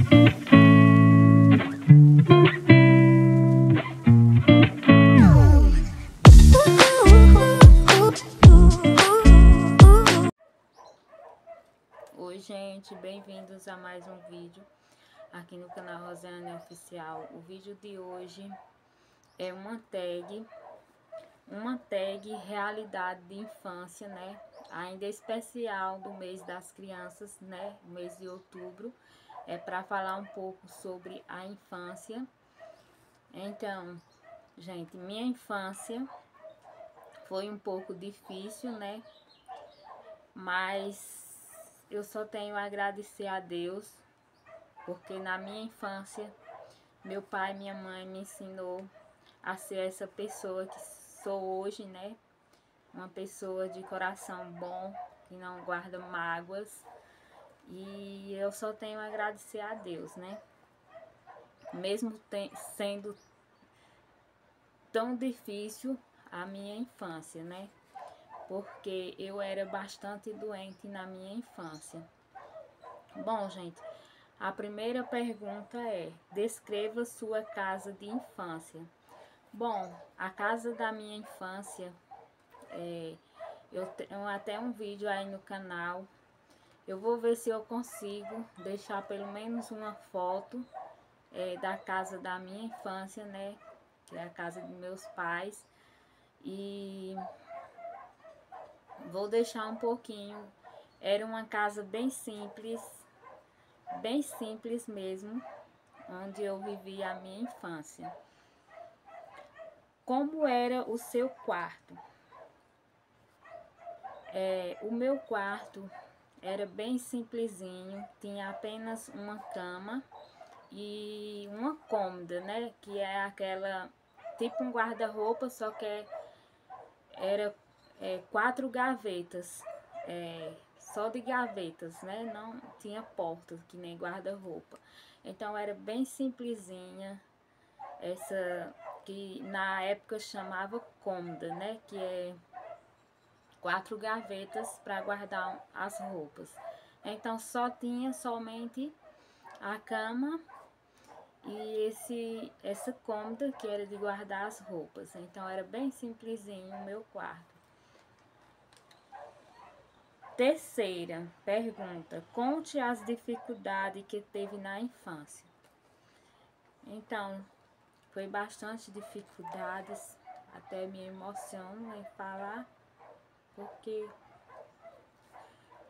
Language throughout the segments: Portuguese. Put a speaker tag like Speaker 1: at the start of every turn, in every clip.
Speaker 1: Oi gente, bem-vindos a mais um vídeo aqui no canal Rosiane Oficial. O vídeo de hoje é uma tag realidade de infância, né? Ainda especial do mês das crianças, né? O mês de outubro, é para falar um pouco sobre a infância. Então, gente, minha infância foi um pouco difícil, né? Mas eu só tenho a agradecer a Deus, porque na minha infância, meu pai e minha mãe me ensinou a ser essa pessoa que sou hoje, né? Uma pessoa de coração bom, que não guarda mágoas. E eu só tenho a agradecer a Deus, né? Mesmo sendo tão difícil a minha infância, né? Porque eu era bastante doente na minha infância. Bom, gente, a primeira pergunta é: descreva sua casa de infância. Bom, a casa da minha infância, eu tenho até um vídeo aí no canal. Eu vou ver se eu consigo deixar pelo menos uma foto da casa da minha infância, né? Que é a casa dos meus pais. E vou deixar um pouquinho. Era uma casa bem simples mesmo, onde eu vivi a minha infância. Como era o seu quarto? O meu quarto era bem simplesinho, tinha apenas uma cama e uma cômoda, né? Que é aquela, tipo um guarda-roupa, só que era 4 gavetas, só de gavetas, né? Não tinha portas, que nem guarda-roupa. Então era bem simplesinha, essa que na época chamava cômoda, né? Que é 4 gavetas para guardar as roupas. Então só tinha somente a cama e essa cômoda que era de guardar as roupas. Então era bem simplesinho o meu quarto. Terceira pergunta: conte as dificuldades que teve na infância. Então, foi bastante dificuldades, até me emociono em falar, porque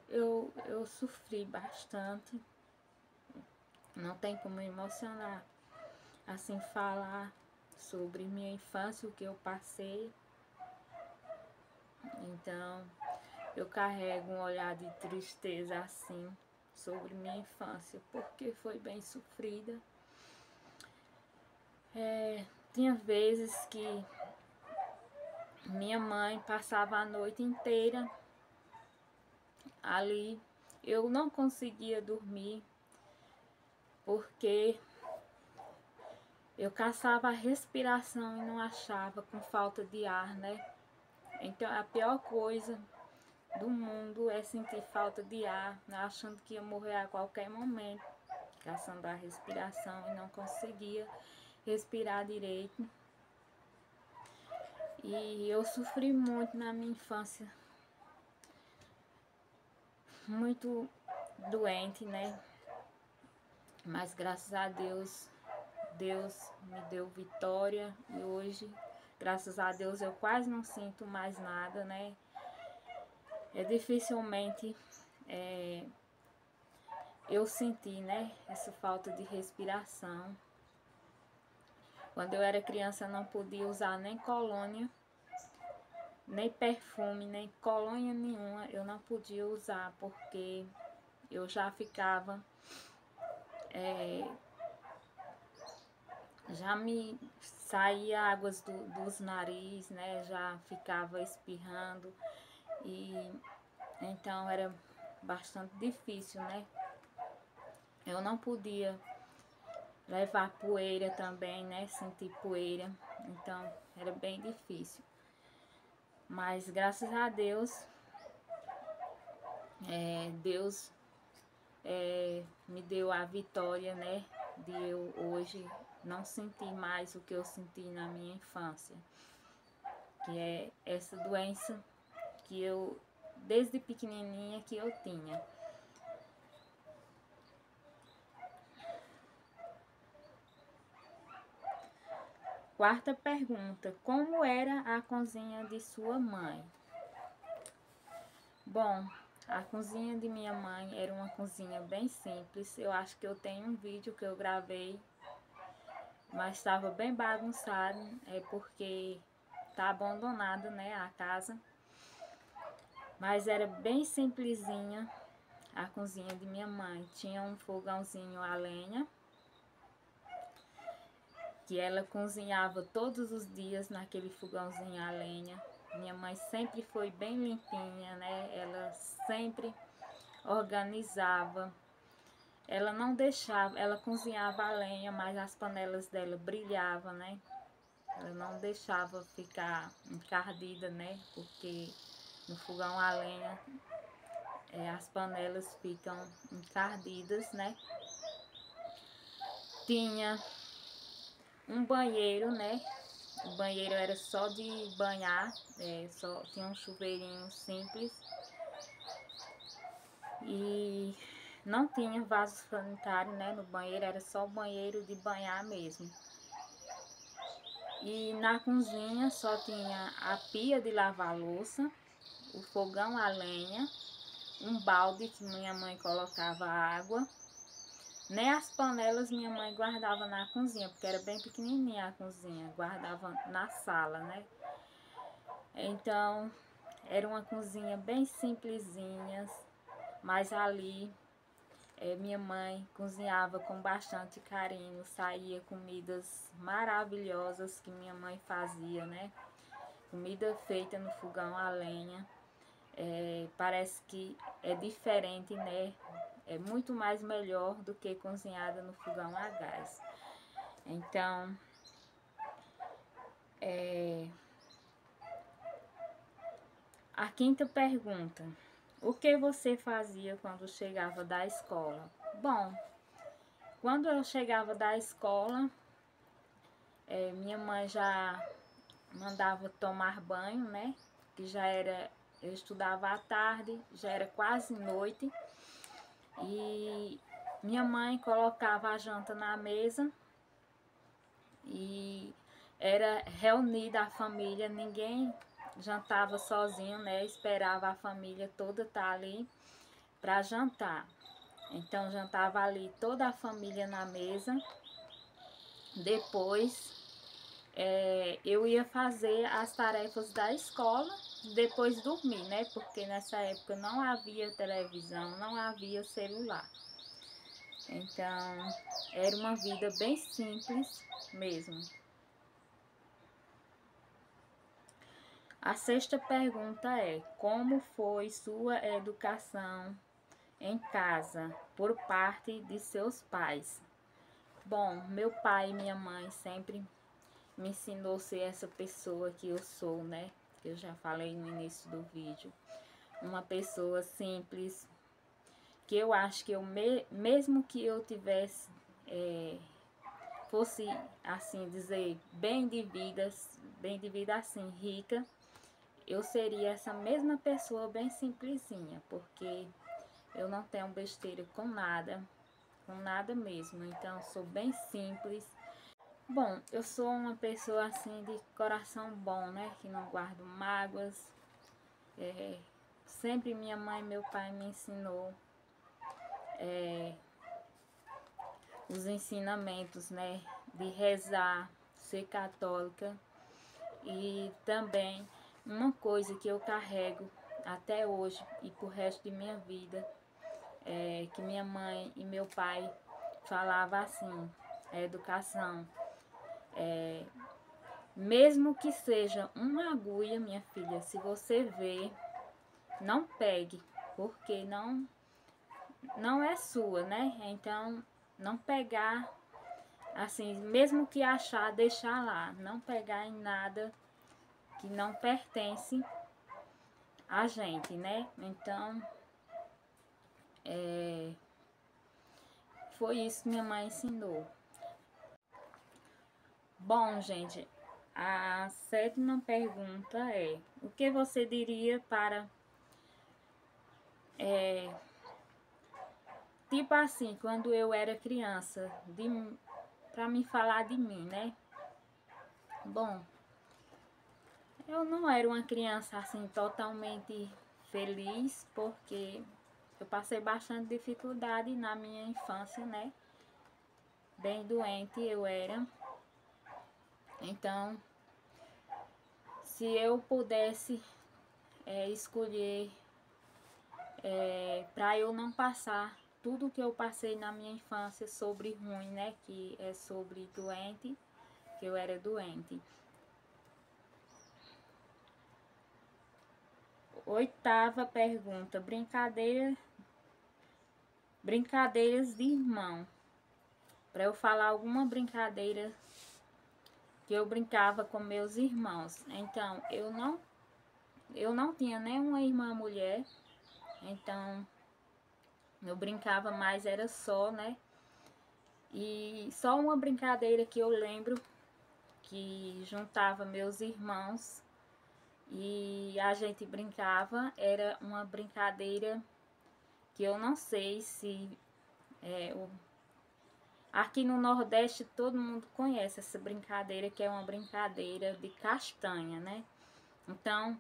Speaker 1: eu sofri bastante. Não tem como emocionar, assim, falar sobre minha infância, o que eu passei. Então, eu carrego um olhar de tristeza, assim, sobre minha infância, porque foi bem sofrida. Tinha vezes que minha mãe passava a noite inteira ali, eu não conseguia dormir, porque eu caçava a respiração e não achava, com falta de ar, né? Então a pior coisa do mundo é sentir falta de ar, achando que ia morrer a qualquer momento, caçando a respiração e não conseguia respirar direito. E eu sofri muito na minha infância, muito doente, né? Mas graças a Deus, Deus me deu vitória e hoje, graças a Deus, eu quase não sinto mais nada, né? Dificilmente eu senti, né, essa falta de respiração. Quando eu era criança, eu não podia usar nem colônia, nem perfume, nem colônia nenhuma, eu não podia usar, porque eu já ficava, já me saía águas dos nariz, né, já ficava espirrando, e então era bastante difícil, né. Eu não podia levar poeira também, né, sentir poeira, então era bem difícil. Mas graças a Deus, Deus me deu a vitória, né, de eu hoje não sentir mais o que eu senti na minha infância, que é essa doença que eu, desde pequenininha, que eu tinha. Quarta pergunta: como era a cozinha de sua mãe? Bom, a cozinha de minha mãe era uma cozinha bem simples. Eu acho que eu tenho um vídeo que eu gravei, mas estava bem bagunçado, porque tá abandonada, né, a casa. Mas era bem simplesinha a cozinha de minha mãe. Tinha um fogãozinho a lenha, que ela cozinhava todos os dias naquele fogãozinho a lenha. Minha mãe sempre foi bem limpinha, né? Ela sempre organizava. Ela não deixava, ela cozinhava a lenha, mas as panelas dela brilhavam, né? Ela não deixava ficar encardida, né? Porque no fogão a lenha as panelas ficam encardidas, né? Tinha um banheiro, né? O banheiro era só de banhar, só tinha um chuveirinho simples. E não tinha vaso sanitário, né, no banheiro, era só o banheiro de banhar mesmo. E na cozinha só tinha a pia de lavar louça, o fogão a lenha, um balde que minha mãe colocava água. Nem as panelas minha mãe guardava na cozinha, porque era bem pequenininha a cozinha, guardava na sala, né? Então, era uma cozinha bem simplesinha, mas ali minha mãe cozinhava com bastante carinho, saía comidas maravilhosas que minha mãe fazia, né? Comida feita no fogão a lenha, parece que é diferente, né? É muito mais melhor do que cozinhada no fogão a gás. Então, a quinta pergunta: o que você fazia quando chegava da escola? Bom, quando eu chegava da escola, minha mãe já mandava tomar banho, né? Que já era, eu estudava à tarde, já era quase noite. E minha mãe colocava a janta na mesa e era reunida a família, ninguém jantava sozinho, né? Esperava a família toda estar ali para jantar. Então jantava ali toda a família na mesa. Depois eu ia fazer as tarefas da escola, depois dormir, né? Porque nessa época não havia televisão, não havia celular. Então era uma vida bem simples mesmo. A sexta pergunta é: como foi sua educação em casa por parte de seus pais? Bom, meu pai e minha mãe sempre me ensinou a ser essa pessoa que eu sou, né? Que eu já falei no início do vídeo. Uma pessoa simples, que eu acho que mesmo que eu tivesse, fosse assim dizer, bem de vida assim, rica, eu seria essa mesma pessoa bem simplesinha, porque eu não tenho besteira com nada mesmo. Então, sou bem simples. Bom, eu sou uma pessoa assim de coração bom, né? Que não guardo mágoas. Sempre minha mãe e meu pai me ensinou os ensinamentos, né? De rezar, ser católica. E também uma coisa que eu carrego até hoje e pro resto de minha vida, que minha mãe e meu pai falavam assim: a educação, mesmo que seja uma agulha, minha filha, se você vê, não pegue, porque não é sua, né? Então, não pegar, assim, mesmo que achar, deixar lá, não pegar em nada que não pertence a gente, né? Então, Foi isso que minha mãe ensinou. Bom, gente, a 7ª pergunta é: o que você diria para... tipo assim, quando eu era criança, para me falar de mim, né? Bom, eu não era uma criança assim totalmente feliz, porque eu passei bastante dificuldade na minha infância, né? Bem doente eu era. Então, se eu pudesse escolher para eu não passar tudo que eu passei na minha infância sobre ruim, né? Que é sobre doente, que eu era doente. 8ª pergunta: brincadeiras de irmão. Para eu falar alguma brincadeira que eu brincava com meus irmãos. Então, eu não tinha nenhuma irmã mulher. Então, eu brincava mais, era só, né? E só uma brincadeira que eu lembro que juntava meus irmãos e a gente brincava, era uma brincadeira que eu não sei se aqui no Nordeste todo mundo conhece essa brincadeira, que é uma brincadeira de castanha, né? Então,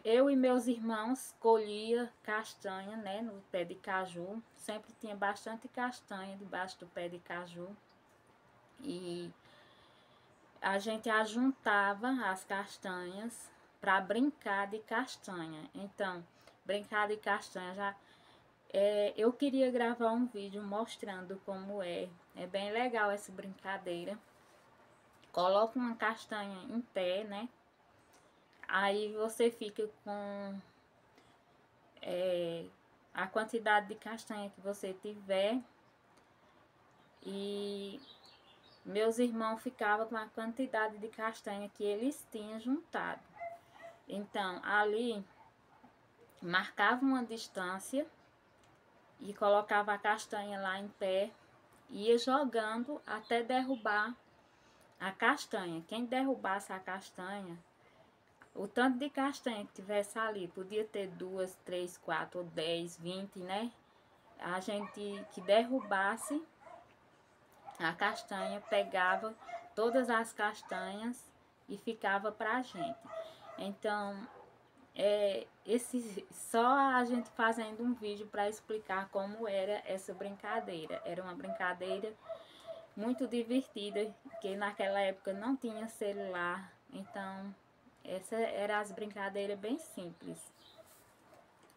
Speaker 1: eu e meus irmãos colhia castanha, né, no pé de caju. Sempre tinha bastante castanha debaixo do pé de caju. E a gente ajuntava as castanhas para brincar de castanha. Então, brincar de castanha já... eu queria gravar um vídeo mostrando como é. É bem legal essa brincadeira. Coloca uma castanha em pé, né? Aí você fica com a quantidade de castanha que você tiver. E meus irmãos ficavam com a quantidade de castanha que eles tinham juntado. Então, ali, marcava uma distância e colocava a castanha lá em pé, ia jogando até derrubar a castanha. Quem derrubasse a castanha, o tanto de castanha que tivesse ali, podia ter 2, 3, 4 ou 10, 20, né? A gente que derrubasse a castanha, pegava todas as castanhas e ficava pra gente. Então, só a gente fazendo um vídeo para explicar como era essa brincadeira. Era uma brincadeira muito divertida, que naquela época não tinha celular. Então, essa era as brincadeiras bem simples.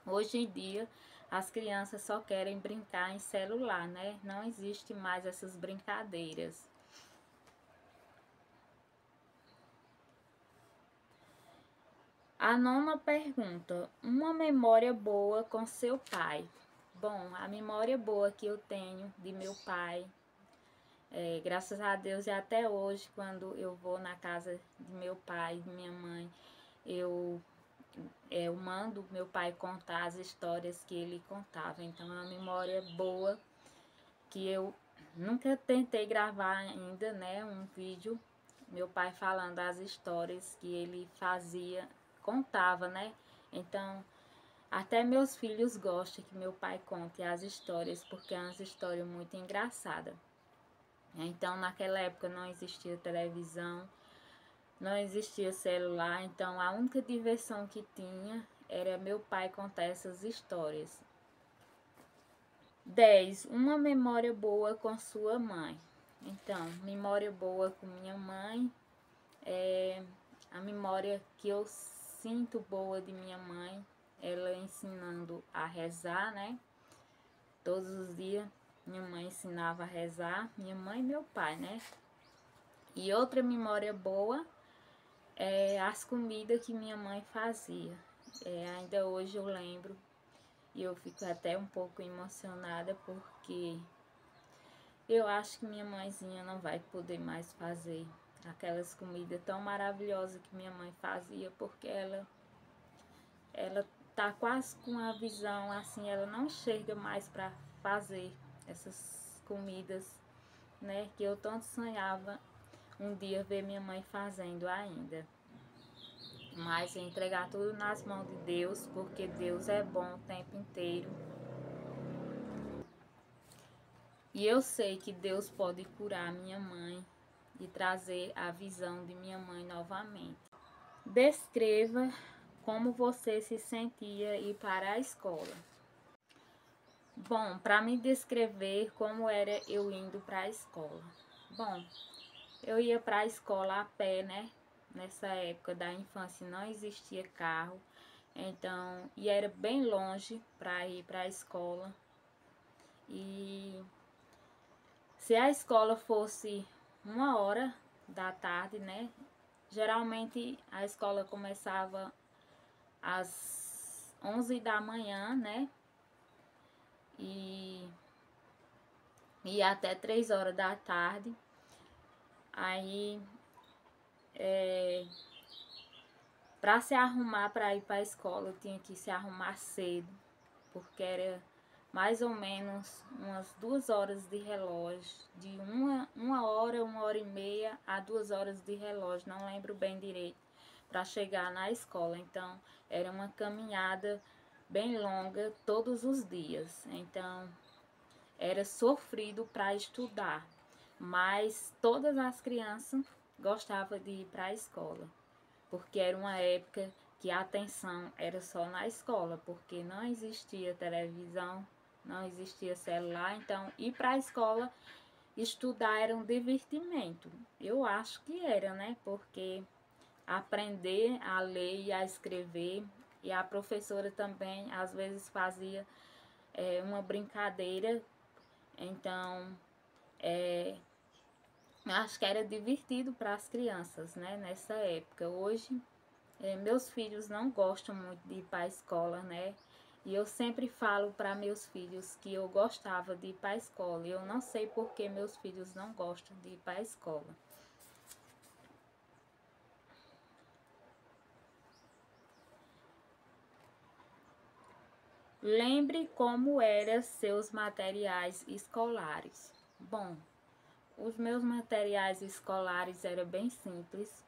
Speaker 1: Hoje em dia, as crianças só querem brincar em celular, né? Não existe mais essas brincadeiras. A 9ª pergunta: uma memória boa com seu pai. Bom, a memória boa que eu tenho de meu pai, graças a Deus, e até hoje, quando eu vou na casa de meu pai e de minha mãe, eu mando meu pai contar as histórias que ele contava. Então, é uma memória boa que eu nunca tentei gravar ainda, né, um vídeo, meu pai falando as histórias que ele fazia, contava, né? Então, até meus filhos gostam que meu pai conte as histórias, porque é uma história muito engraçada. Então, naquela época não existia televisão, não existia celular, então a única diversão que tinha era meu pai contar essas histórias. 10. Uma memória boa com sua mãe. Então, memória boa com minha mãe é a memória que eu sinto boa de minha mãe, ela ensinando a rezar, né? Todos os dias minha mãe ensinava a rezar, minha mãe e meu pai, né? E outra memória boa é as comidas que minha mãe fazia. Ainda hoje eu lembro e eu fico até um pouco emocionada, porque eu acho que minha mãezinha não vai poder mais fazer aquelas comidas tão maravilhosas que minha mãe fazia, porque ela tá quase com a visão assim, ela não enxerga mais para fazer essas comidas, né, que eu tanto sonhava um dia ver minha mãe fazendo ainda. Mas entregar tudo nas mãos de Deus, porque Deus é bom o tempo inteiro. E eu sei que Deus pode curar minha mãe e trazer a visão de minha mãe novamente. Descreva como você se sentia ir para a escola. Bom, para me descrever como era eu indo para a escola. Bom, eu ia para a escola a pé, né? Nessa época da infância não existia carro, então, e era bem longe para ir para a escola. E se a escola fosse 1 hora da tarde, né? Geralmente a escola começava às 11 da manhã, né? E até 3 horas da tarde. Aí, para se arrumar para ir para a escola, eu tinha que se arrumar cedo, porque era mais ou menos umas 2 horas de relógio, de uma hora, 1 hora e meia a 2 horas de relógio, não lembro bem direito, para chegar na escola. Então, era uma caminhada bem longa todos os dias. Então, era sofrido para estudar, mas todas as crianças gostavam de ir para a escola, porque era uma época que a atenção era só na escola, porque não existia televisão, não existia celular, então ir para a escola estudar era um divertimento. Eu acho que era, né? Porque aprender a ler e a escrever, e a professora também às vezes fazia uma brincadeira, então acho que era divertido para as crianças, né? Nessa época. Hoje meus filhos não gostam muito de ir para a escola, né? E eu sempre falo para meus filhos que eu gostava de ir para a escola. E eu não sei por que meus filhos não gostam de ir para a escola. Lembre como eram seus materiais escolares. Bom, os meus materiais escolares eram bem simples.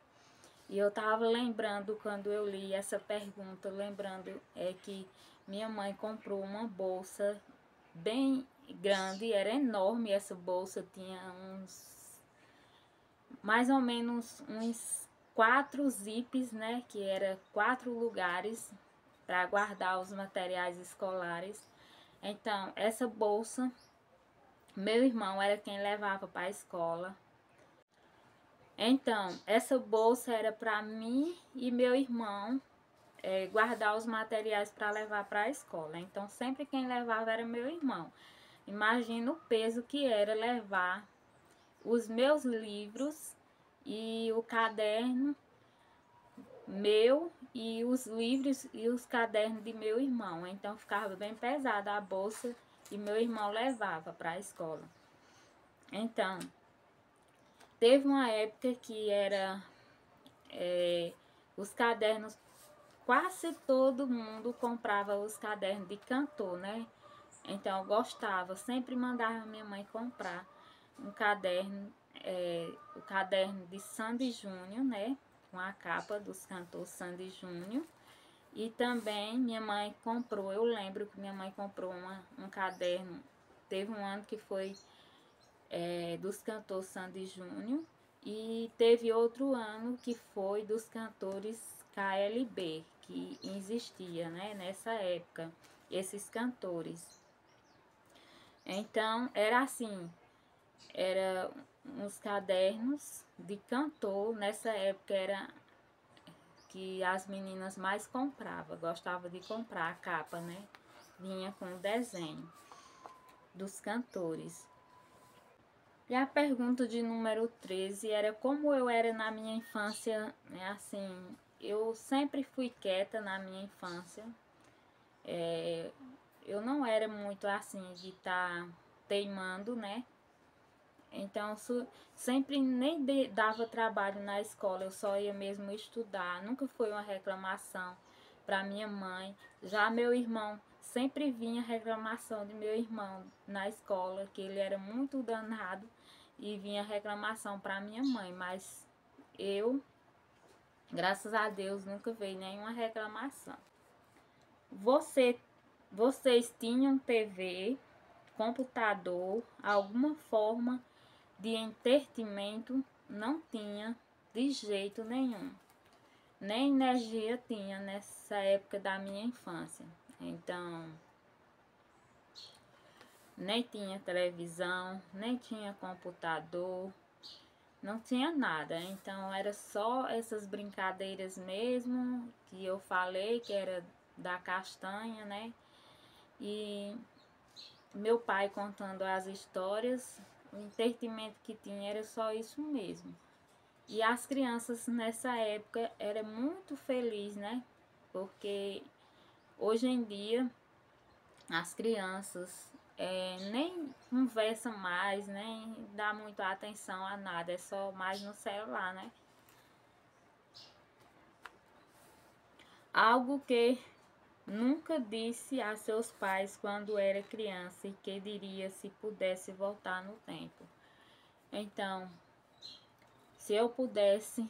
Speaker 1: E eu estava lembrando, quando eu li essa pergunta, lembrando que minha mãe comprou uma bolsa bem grande, era enorme essa bolsa, tinha mais ou menos uns 4 zips, né, que era 4 lugares para guardar os materiais escolares. Então, essa bolsa, meu irmão era quem levava para a escola. Então, essa bolsa era para mim e meu irmão guardar os materiais para levar para a escola. Então, sempre quem levava era meu irmão. Imagina o peso que era levar os meus livros e o caderno meu e os livros e os cadernos de meu irmão. Então, ficava bem pesada a bolsa e meu irmão levava para a escola. Então, teve uma época que era os cadernos, quase todo mundo comprava os cadernos de cantor, né? Então eu gostava, sempre mandava minha mãe comprar um caderno, o caderno de Sandy Júnior, né? Com a capa dos cantores Sandy Júnior. E também minha mãe comprou, eu lembro que minha mãe comprou um caderno, teve um ano que foi dos cantores Sandy Júnior. E teve outro ano que foi dos cantores KLB, que existia, né, nessa época, esses cantores. Então, era assim, era uns cadernos de cantor, nessa época era que as meninas mais compravam, gostavam de comprar a capa, né? Vinha com o desenho dos cantores. E a pergunta de número 13 era como eu era na minha infância, né? Assim, eu sempre fui quieta na minha infância. Eu não era muito assim de estar teimando, né? Então, sempre nem dava trabalho na escola, eu só ia mesmo estudar. Nunca foi uma reclamação para minha mãe. Já meu irmão sempre vinha reclamação de meu irmão na escola, que ele era muito danado, e vinha reclamação para minha mãe, mas eu, graças a Deus, nunca veio nenhuma reclamação. Vocês tinham TV, computador, alguma forma de entretenimento? Não tinha de jeito nenhum. Nem energia tinha nessa época da minha infância. Então, nem tinha televisão, nem tinha computador, não tinha nada. Então, era só essas brincadeiras mesmo que eu falei, que era da castanha, né? E meu pai contando as histórias, o entretenimento que tinha era só isso mesmo. E as crianças nessa época eram muito felizes, né? Porque hoje em dia as crianças nem conversam mais, nem dá muita atenção a nada, é só mais no celular, né? Algo que nunca disse a seus pais quando era criança e que diria se pudesse voltar no tempo. Então, se eu pudesse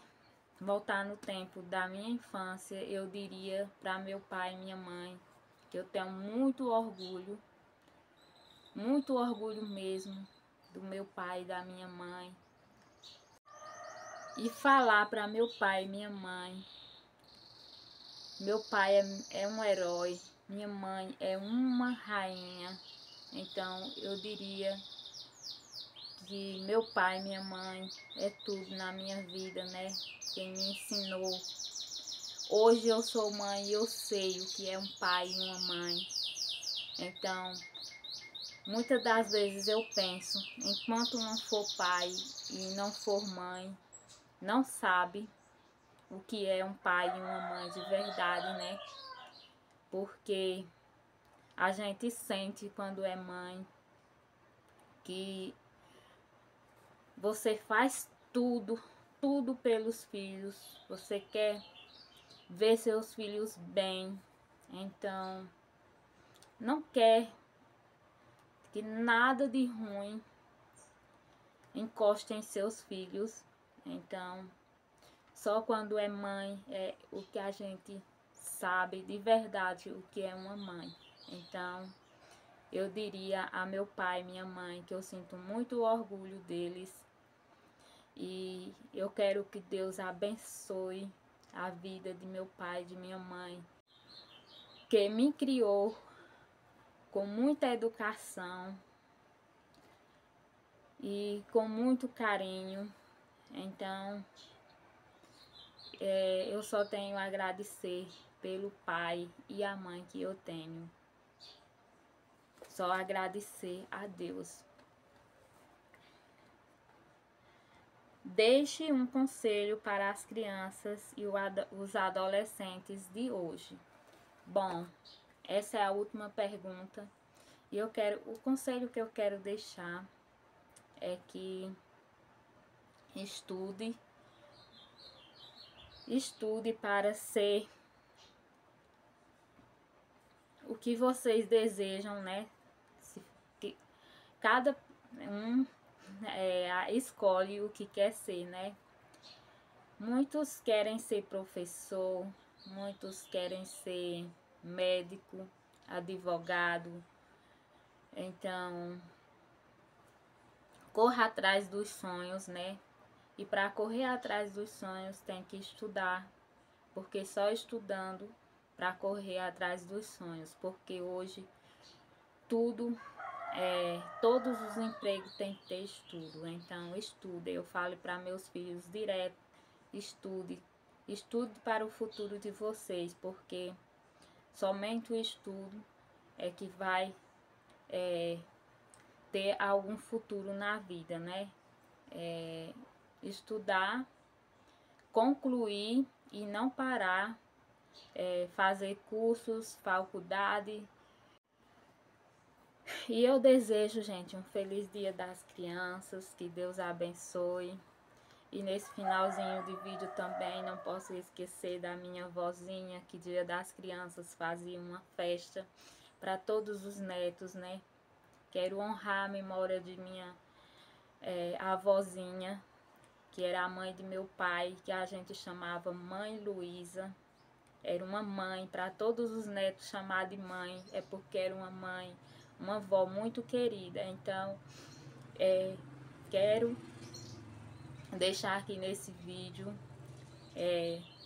Speaker 1: voltar no tempo da minha infância, eu diria para meu pai e minha mãe que eu tenho muito orgulho mesmo do meu pai e da minha mãe. E falar para meu pai e minha mãe: meu pai é um herói, minha mãe é uma rainha. Então eu diria que meu pai e minha mãe é tudo na minha vida, né? Quem me ensinou. Hoje eu sou mãe e eu sei o que é um pai e uma mãe. Então, muitas das vezes eu penso, enquanto não for pai e não for mãe, não sabe o que é um pai e uma mãe de verdade, né? Porque a gente sente quando é mãe que você faz tudo pelos filhos. Você quer ver seus filhos bem. Então, não quer que nada de ruim encoste em seus filhos. Então, só quando é mãe é o que a gente sabe de verdade o que é uma mãe. Então, eu diria a meu pai e minha mãe que eu sinto muito orgulho deles e eu quero que Deus abençoe a vida de meu pai e de minha mãe, que me criou com muita educação e com muito carinho. Então, eu só tenho a agradecer pelo pai e a mãe que eu tenho. Só agradecer a Deus. Deixe um conselho para as crianças e os adolescentes de hoje. Bom, essa é a última pergunta. E o conselho que eu quero deixar é que estude para ser o que vocês desejam, né? Que cada um escolhe o que quer ser, né? Muitos querem ser professor, muitos querem ser médico, advogado. Então, corra atrás dos sonhos, né? E para correr atrás dos sonhos tem que estudar, porque só estudando para correr atrás dos sonhos, porque hoje todos os empregos têm que ter estudo. Então, estude. Eu falo para meus filhos direto: estude para o futuro de vocês, porque somente o estudo é que vai ter algum futuro na vida, né? Estudar, concluir e não parar, fazer cursos, faculdade. E eu desejo, gente, um feliz Dia das Crianças, que Deus abençoe. E nesse finalzinho de vídeo também não posso esquecer da minha vozinha, que Dia das Crianças fazia uma festa para todos os netos, né? Quero honrar a memória de minha avózinha, que era a mãe de meu pai, que a gente chamava Mãe Luísa. Era uma mãe, para todos os netos chamar de mãe, é porque era uma mãe, uma avó muito querida. Então, quero deixar aqui nesse vídeo,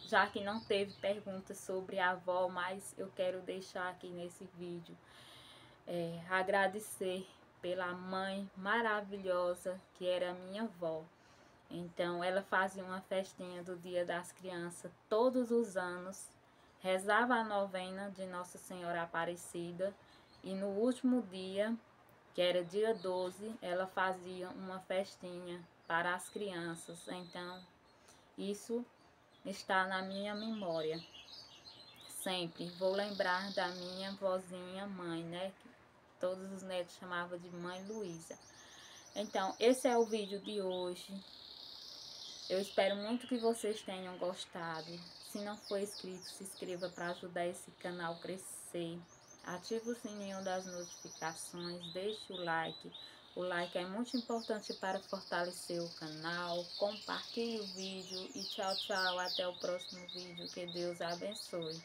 Speaker 1: já que não teve perguntas sobre a avó, mas eu quero deixar aqui nesse vídeo, agradecer pela mãe maravilhosa que era a minha avó. Então, ela fazia uma festinha do Dia das Crianças todos os anos, rezava a novena de Nossa Senhora Aparecida e no último dia, que era dia 12, ela fazia uma festinha para as crianças. Então, isso está na minha memória. Sempre vou lembrar da minha vozinha mãe, né? Que todos os netos chamavam de Mãe Luísa. Então, esse é o vídeo de hoje. Eu espero muito que vocês tenham gostado. Se não for inscrito, se inscreva para ajudar esse canal a crescer. Ative o sininho das notificações, deixe o like. O like é muito importante para fortalecer o canal. Compartilhe o vídeo e tchau, tchau. Até o próximo vídeo. Que Deus abençoe.